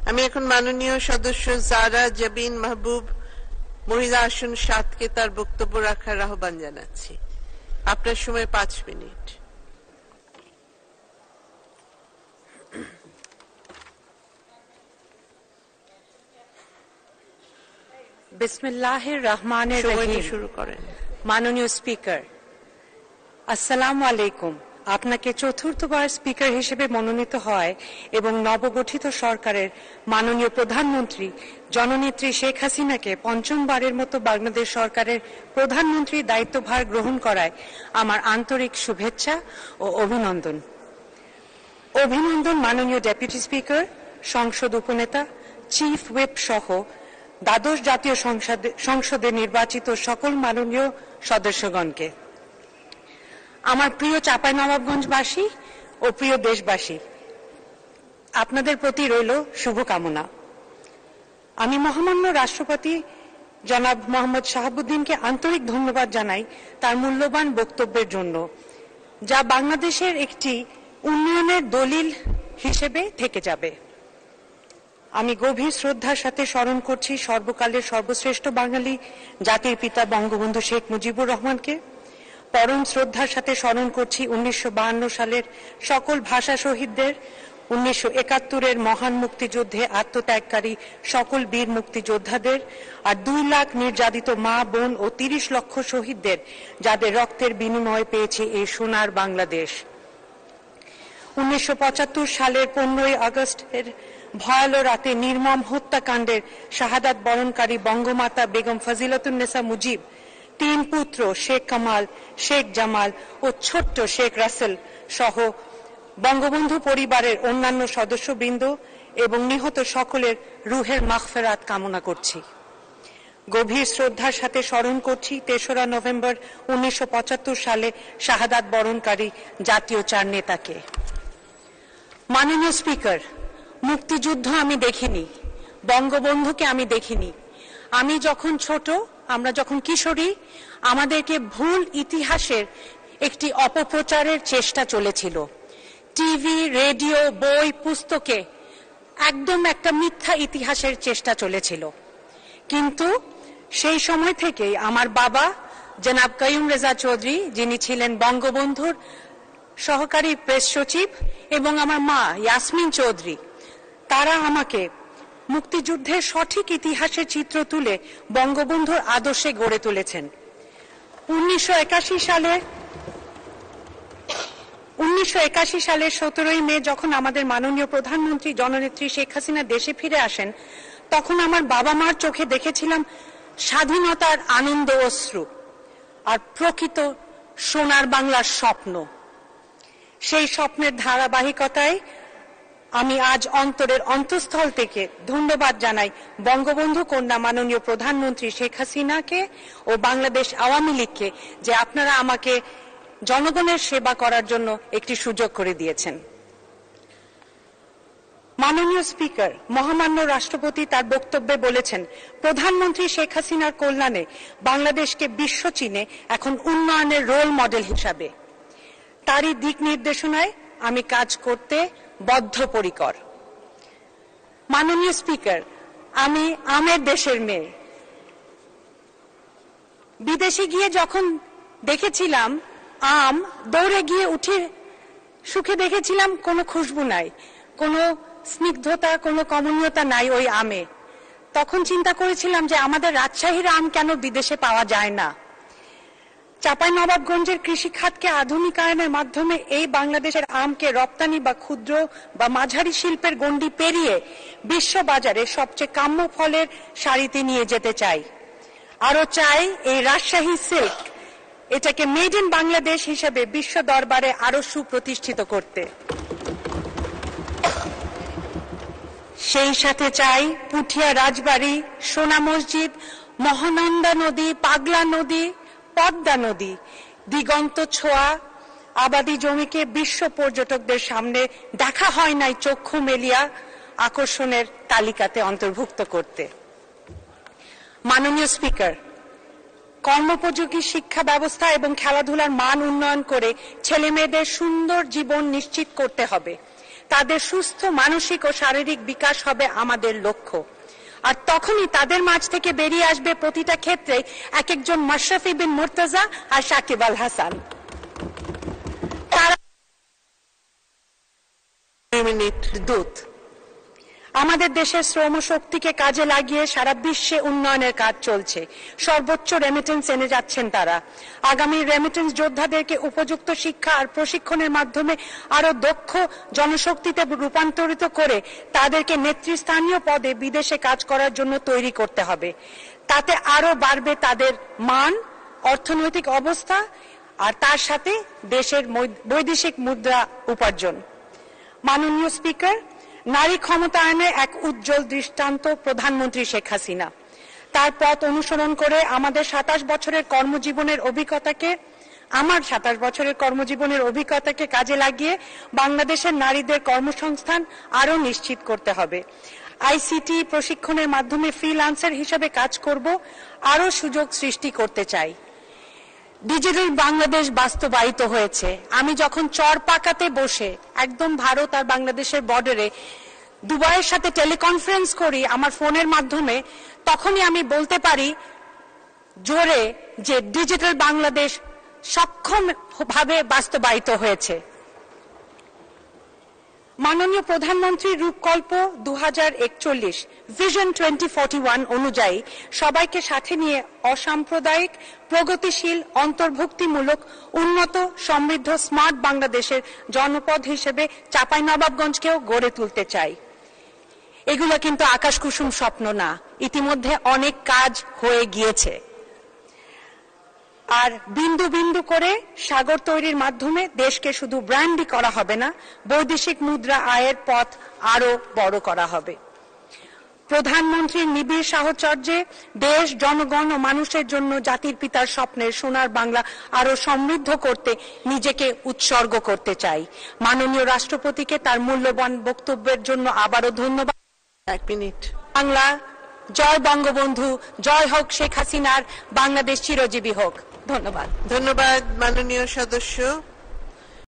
আমি এখন মাননীয় সদস্য জারা জাবিন মাহবুব মহিলা আসন 7কে তার বক্তব্য রাখার আহ্বান জানাচ্ছি। আপনার সময় 5 মিনিট। বিসমিল্লাহির রহমানির রহিম। শুরু করেন। মাননীয় স্পিকার, আসসালামু আলাইকুম। আপনাকে চতুর্থবার স্পিকার হিসেবে মনোনীত হয় এবং নবগঠিত সরকারের মাননীয় প্রধানমন্ত্রী জননেত্রী শেখ হাসিনাকে পঞ্চমবারের মতো বাংলাদেশ সরকারের প্রধানমন্ত্রীর দায়িত্বভার গ্রহণ করায় আমার আন্তরিক শুভেচ্ছা ও অভিনন্দন। মাননীয় ডেপুটি স্পিকার, সংসদ উপনেতা, চিফ হুইপ সহ দ্বাদশ জাতীয় সংসদে নির্বাচিত সকল মাননীয় সদস্যগণকে, আমার প্রিয় চাঁপাইনবাবগঞ্জবাসী ও প্রিয় দেশবাসী, আপনাদের প্রতি রইল শুভকামনা। আমি মহামান্য রাষ্ট্রপতি জনাব মোহাম্মদ শাহাবুদ্দিনকে আন্তরিক ধন্যবাদ জানাই তার মূল্যবান বক্তব্যের জন্য, যা বাংলাদেশের একটি উন্নয়নের দলিল হিসেবে থেকে যাবে। আমি গভীর শ্রদ্ধার সাথে স্মরণ করছি সর্বকালের সর্বশ্রেষ্ঠ বাঙালি জাতির পিতা বঙ্গবন্ধু শেখ মুজিবুর রহমানকে। পরম শ্রদ্ধার সাথে স্মরণ করছি 1952 সালের সকল ভাষা শহীদদের, 1971-এর মহান মুক্তিযুদ্ধে আত্মত্যাগকারী সকল বীর মুক্তিযোদ্ধাদের, আর 2 লাখ নির্যাতিত মা বোন ও 30 লক্ষ শহীদদের, যাদের রক্তের বিনিময়ে পেয়েছে এই সোনার বাংলাদেশ। 1975 সালের 15ই আগস্টের ভয়াল রাতে নির্মম হত্যাকাণ্ডের শাহাদাত বরণকারী বঙ্গমাতা বেগম ফজিলাতুন্নেসা মুজিব, 3 পুত্র শেখ কামাল, শেখ জামাল ও ছোট্ট শেখ রাসেল সহ বঙ্গবন্ধু পরিবারের অন্যান্য সদস্যবৃন্দ এবং নিহত সকলের রুহের মাগফিরাত কামনা করছি। গভীর শ্রদ্ধার সাথে স্মরণ করছি 3রা নভেম্বর 1975 সালে শাহাদাত বরণকারী জাতীয় 4 নেতাকে। মাননীয় স্পিকার, মুক্তিযুদ্ধ আমি দেখিনি, বঙ্গবন্ধুকে আমি দেখিনি। আমি যখন ছোট, আমরা যখন কিশোরী, আমাদেরকে ভুল ইতিহাসের একটি অপপ্রচারের চেষ্টা চলেছিল। টিভি, রেডিও, বই, পুস্তকে একদম একটা মিথ্যা ইতিহাসের চেষ্টা চলেছিল। কিন্তু সেই সময় থেকেই আমার বাবা জনাব কাইয়ুম রেজা চৌধুরী, যিনি ছিলেন বঙ্গবন্ধুর সহকারী প্রেস সচিব, এবং আমার মা ইয়াসমিন চৌধুরী, তারা আমাকে মুক্তিযুদ্ধের সঠিক ইতিহাসের চিত্র তুলে বঙ্গবন্ধুর আদর্শে গড়ে তুলেছেন। 1981 সালের 17ই মে যখন আমাদের মাননীয় প্রধানমন্ত্রী জননেত্রী শেখ হাসিনা দেশে ফিরে আসেন, তখন আমার বাবা মার চোখে দেখেছিলাম স্বাধীনতার আনন্দ অশ্রু আর প্রকৃত সোনার বাংলার স্বপ্ন। সেই স্বপ্নের ধারাবাহিকতায় আমি আজ অন্তরের অন্তঃস্থল থেকে ধন্যবাদ জানাই বঙ্গবন্ধু কন্যা মাননীয় প্রধানমন্ত্রী শেখ হাসিনাকে ও বাংলাদেশ আওয়ামী লীগকে, যে আপনারা আমাকে জনগণের সেবা করার জন্য একটি সুযোগ করে দিয়েছেন। মাননীয় স্পিকার, মহামান্য রাষ্ট্রপতি তার বক্তব্যে বলেছেন, প্রধানমন্ত্রী শেখ হাসিনার কল্যাণে বাংলাদেশকে বিশ্ব চিনে এখন উন্নয়নের রোল মডেল হিসাবে। তারই দিক নির্দেশনায় আমি কাজ করতে বদ্ধপরিকর। মাননীয় স্পিকার, আমি আমের দেশের মেয়ে। বিদেশে গিয়ে যখন দেখেছিলাম আম, দৌড়ে গিয়ে উঠে সুখে দেখেছিলাম কোনো খুশবু নাই, কোনো স্নিগ্ধতা, কোনো কমনীয়তা নাই ওই আমে। তখন চিন্তা করেছিলাম যে আমাদের রাজশাহীর আম কেন বিদেশে পাওয়া যায় না। চাঁপাইনবাবগঞ্জের কৃষি খাতকে আধুনিকায়নের মাধ্যমে এই বাংলাদেশের আমকে রপ্তানি বা ক্ষুদ্র বা মাঝারি শিল্পের গণ্ডি পেরিয়ে বিশ্ব বাজারে সবচেয়ে কাম্য ফলের সারিতে নিয়ে যেতে চাই। আরো চাই এই রাজশাহী সিল্ক, এটাকে মেড ইন বাংলাদেশ হিসেবে বিশ্ব দরবারে আরো সুপ্রতিষ্ঠিত করতে। সেই সাথে চাই পুঠিয়া রাজবাড়ি, সোনা মসজিদ, মহানন্দা নদী, পাগলা নদী, পদ্মা নদী, দিগন্ত ছোঁয়া আবাদি জমিকে বিশ্ব পর্যটকদের সামনে দেখা হয় নাই চক্ষু মেলিয়া আকর্ষণের তালিকাতে অন্তর্ভুক্ত করতে। মাননীয় স্পিকার, কর্মোপযোগী শিক্ষা ব্যবস্থা এবং খেলাধুলার মান উন্নয়ন করে ছেলে মেয়েদের সুন্দর জীবন নিশ্চিত করতে হবে। তাদের সুস্থ মানসিক ও শারীরিক বিকাশ হবে আমাদের লক্ষ্য। আর তখনই তাদের মাঝ থেকে বেরিয়ে আসবে প্রতিটা ক্ষেত্রে এক একজন মাশরাফি বিন মুর্তজা আর সাকিব আল হাসান। তারা দূত। আমাদের দেশের শ্রম শক্তিকে কাজে লাগিয়ে সারা বিশ্বে উন্নয়নের কাজ চলছে। সর্বোচ্চ রেমিটেন্স এনে যাচ্ছেন তারা। আগামী রেমিটেন্স যোদ্ধাদেরকে উপযুক্ত শিক্ষা আর প্রশিক্ষণের মাধ্যমে আরো দক্ষ জনশক্তিতে রূপান্তরিত করে তাদেরকে নেতৃস্থানীয় পদে বিদেশে কাজ করার জন্য তৈরি করতে হবে। তাতে আরো বাড়বে তাদের মান, অর্থনৈতিক অবস্থা আর তার সাথে দেশের বৈদেশিক মুদ্রা উপার্জন। মাননীয় স্পিকার, নারী ক্ষমতায়নে এক উজ্জ্বল দৃষ্টান্ত প্রধানমন্ত্রী শেখ হাসিনা। তার পথ অনুসরণ করে আমার 27 বছরের কর্মজীবনের অভিজ্ঞতাকে কাজে লাগিয়ে বাংলাদেশের নারীদের কর্মসংস্থান আরো নিশ্চিত করতে হবে। আইসিটি প্রশিক্ষণের মাধ্যমে ফ্রিল্যান্সার হিসেবে কাজ করব, আরো সুযোগ সৃষ্টি করতে চাই। ডিজিটাল বাংলাদেশ বাস্তবায়িত হয়েছে। আমি যখন চরপাকাতে বসে একদম ভারত আর বাংলাদেশের বর্ডারে দুবাইয়ের সাথে টেলিকনফারেন্স করি আমার ফোনের মাধ্যমে, তখনই আমি বলতে পারি জোরে যে ডিজিটাল বাংলাদেশ সক্ষমভাবে বাস্তবায়িত হয়েছে। মাননীয় প্রধানমন্ত্রীর রূপকল্প 2041 ভিশন 2041 অনুযায়ী সবাইকে সাথে নিয়ে অসাম্প্রদায়িক, প্রগতিশীল, অন্তর্ভুক্তিমূলক, উন্নত, সমৃদ্ধ, স্মার্ট বাংলাদেশের জনপদ হিসেবে চাঁপাইনবাবগঞ্জকেও গড়ে তুলতে চাই। এগুলো কিন্তু আকাশকুসুম স্বপ্ন না, ইতিমধ্যে অনেক কাজ হয়ে গিয়েছে। আর বিন্দু বিন্দু করে সাগর তৈরির মাধ্যমে দেশকে শুধু ব্র্যান্ডই করা হবে না, বৈদেশিক মুদ্রা আয়ের পথ আরো বড় করা হবে। প্রধানমন্ত্রীর নিবিড় সাহচর্যে দেশ, জনগণ ও মানুষের জন্য জাতির পিতার স্বপ্নের সোনার বাংলা আরো সমৃদ্ধ করতে নিজেকে উৎসর্গ করতে চাই। মাননীয় রাষ্ট্রপতিকে তার মূল্যবান বক্তব্যের জন্য আবারও ধন্যবাদ। 1 মিনিট। বাংলা জয়, বঙ্গবন্ধু জয় হোক, শেখ হাসিনার বাংলাদেশ চিরজীবী হোক। ধন্যবাদ। ধন্যবাদ মাননীয় সদস্য।